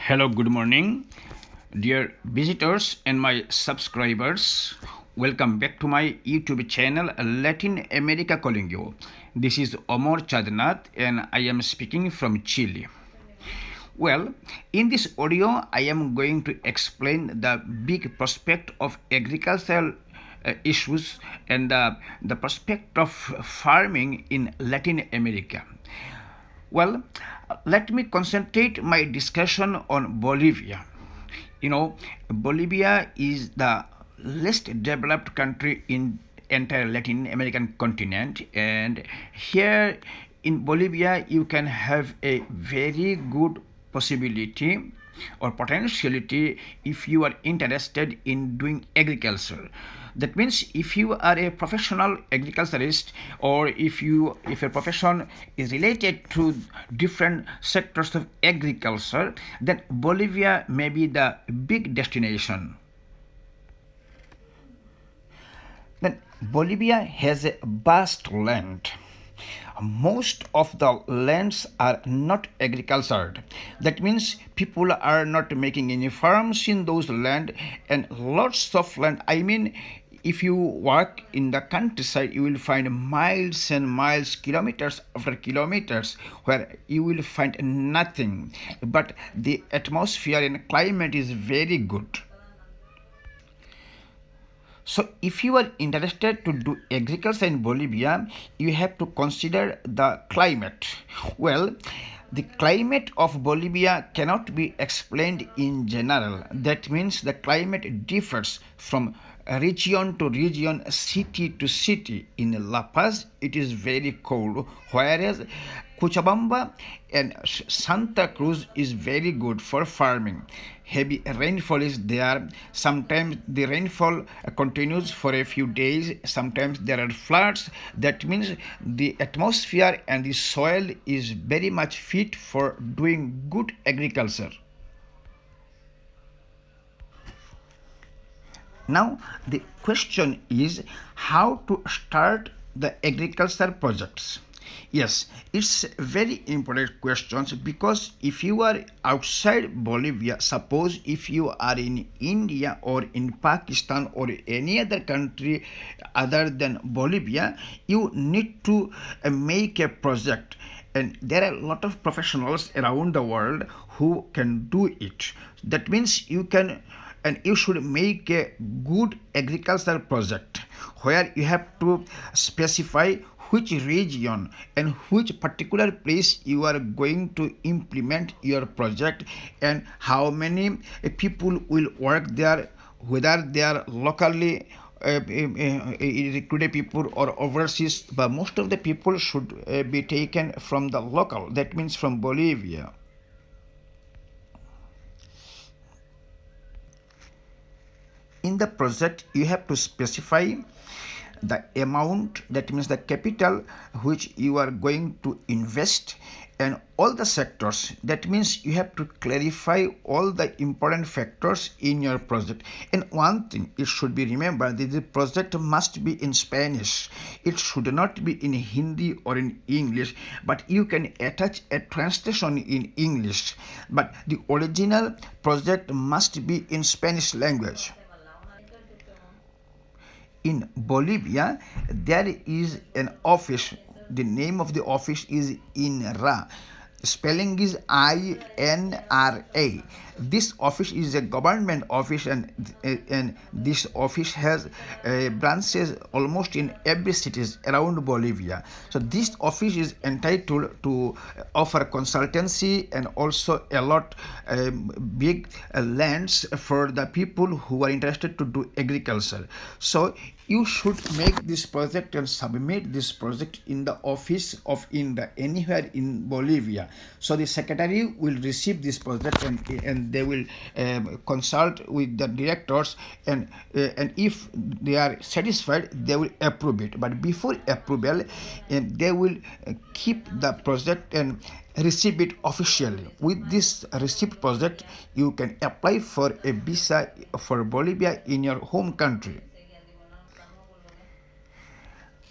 Hello, good morning, dear visitors and my subscribers. Welcome back to my YouTube channel, Latin America Calling You. This is Amar Nath, and I am speaking from Chile. Well, in this audio, I am going to explain the big prospect of agricultural issues and the prospect of farming in Latin America. Well, let me concentrate my discussion on Bolivia. Bolivia is the least developed country in entire Latin American continent, and here in Bolivia you can have a very good possibility or potentiality if you are interested in doing agriculture. That means if you are a professional agriculturist, or if your profession is related to different sectors of agriculture, then Bolivia may be the big destination. Then Bolivia has a vast land. Most of the lands are not agricultured. That means people are not making any farms in those land, and lots of land. I mean, if you walk in the countryside, you will find miles and miles, kilometers after kilometers, where you will find nothing. But the atmosphere and climate is very good. So, if you are interested to do agriculture in Bolivia, you have to consider the climate. Well, the climate of Bolivia cannot be explained in general. That means the climate differs from region to region, city to city. In La Paz, it is very cold, whereas Cochabamba and Santa Cruz is very good for farming. Heavy rainfall is there. Sometimes the rainfall continues for a few days. Sometimes there are floods. That means the atmosphere and the soil is very much fit for doing good agriculture. Now the question is how to start the agriculture projects. Yes, it's very important questions, because if you are outside Bolivia, suppose if you are in India or in Pakistan or any other country other than Bolivia, you need to make a project, and there are a lot of professionals around the world who can do it. That means you can, and you should make a good agricultural project where you have to specify which region and which particular place you are going to implement your project, and how many people will work there, whether they are locally recruited people or overseas, but most of the people should be taken from the local, that means from Bolivia. In the project you have to specify the amount, that means the capital which you are going to invest, and all the sectors. That means you have to clarify all the important factors in your project. And one thing, it should be remembered that the project must be in Spanish. It should not be in Hindi or in English, but you can attach a translation in English, but the original project must be in Spanish language. In Bolivia, there is an office. The name of the office is INRA. Spelling is INRA. This office is a government office, and this office has branches almost in every cities around Bolivia. So this office is entitled to offer consultancy and also a lot big lands for the people who are interested to do agriculture. So you should make this project and submit this project in the office of INRA anywhere in Bolivia. So the secretary will receive this project, and they will consult with the directors, and if they are satisfied, they will approve it. But before approval, they will keep the project and receive it officially. With this received project, you can apply for a visa for Bolivia in your home country.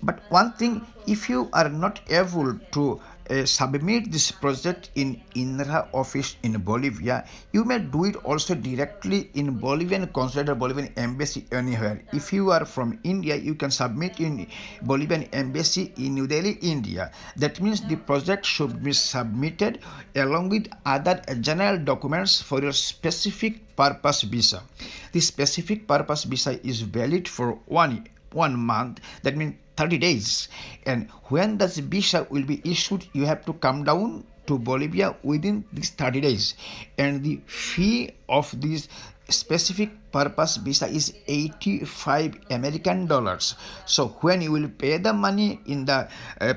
But one thing, if you are not able to submit this project in INRA office in Bolivia. You may do it also directly in Bolivian consulate or Bolivian embassy anywhere. If you are from India, you can submit in Bolivian embassy in New Delhi, India. That means the project should be submitted along with other general documents for your specific purpose visa. The specific purpose visa is valid for 1 month. That means 30 days. And when this visa will be issued, you have to come down to Bolivia within these 30 days. And the fee of this specific purpose visa is 85 American dollars. So when you will pay the money in the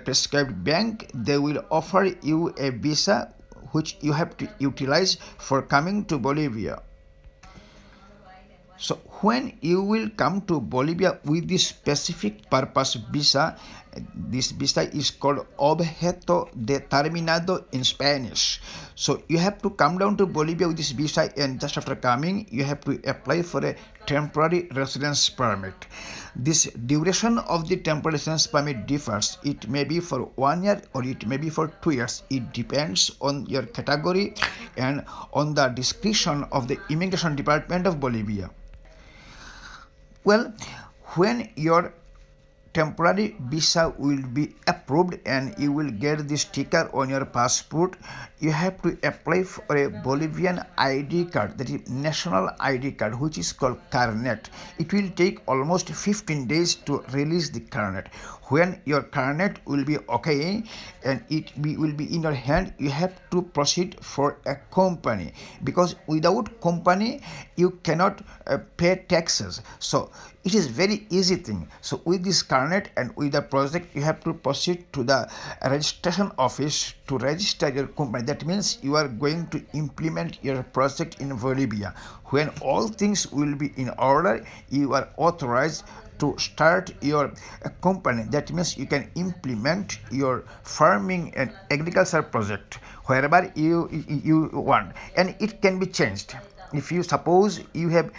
prescribed bank, they will offer you a visa which you have to utilize for coming to Bolivia. So when you will come to Bolivia with this specific purpose visa, this visa is called objeto determinado in Spanish. So you have to come down to Bolivia with this visa, and just after coming, you have to apply for a temporary residence permit. This duration of the temporary residence permit differs. It may be for 1 year or it may be for 2 years. It depends on your category and on the discretion of the Immigration Department of Bolivia. Well, when your temporary visa will be approved and you will get the sticker on your passport, you have to apply for a Bolivian ID card, that is national ID card, which is called carnet. It will take almost 15 days to release the carnet. When your carnet will be okay and will be in your hand, you have to proceed for a company, because without company you cannot pay taxes. So it is very easy thing. So with this carnet and with the project, you have to proceed to the registration office to register your company. That means you are going to implement your project in Bolivia. When all things will be in order, you are authorized to start your company. That means you can implement your farming and agriculture project wherever you want, and it can be changed. If you suppose you have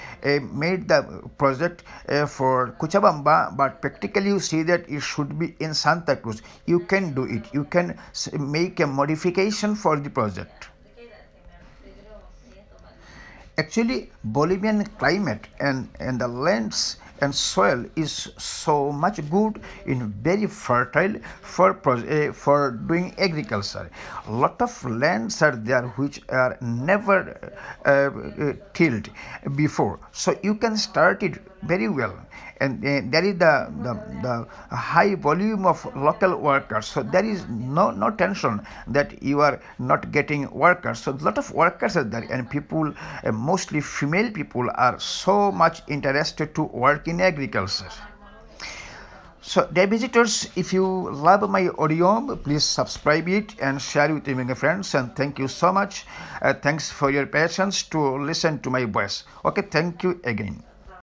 made the project for Cochabamba, but practically you see that it should be in Santa Cruz, you can do it. You can make a modification for the project. Actually, Bolivian climate and the lands and soil is so much good and very fertile for doing agriculture. A lot of lands are there which are never tilled before, so you can start it very well. And there is the high volume of local workers, so there is no tension that you are not getting workers. So a lot of workers are there, and people, mostly female people, are so much interested to work in agriculture. So, dear visitors, if you love my audio, please subscribe it and share it with your friends. And thank you so much. Thanks for your patience to listen to my voice. Okay, thank you again.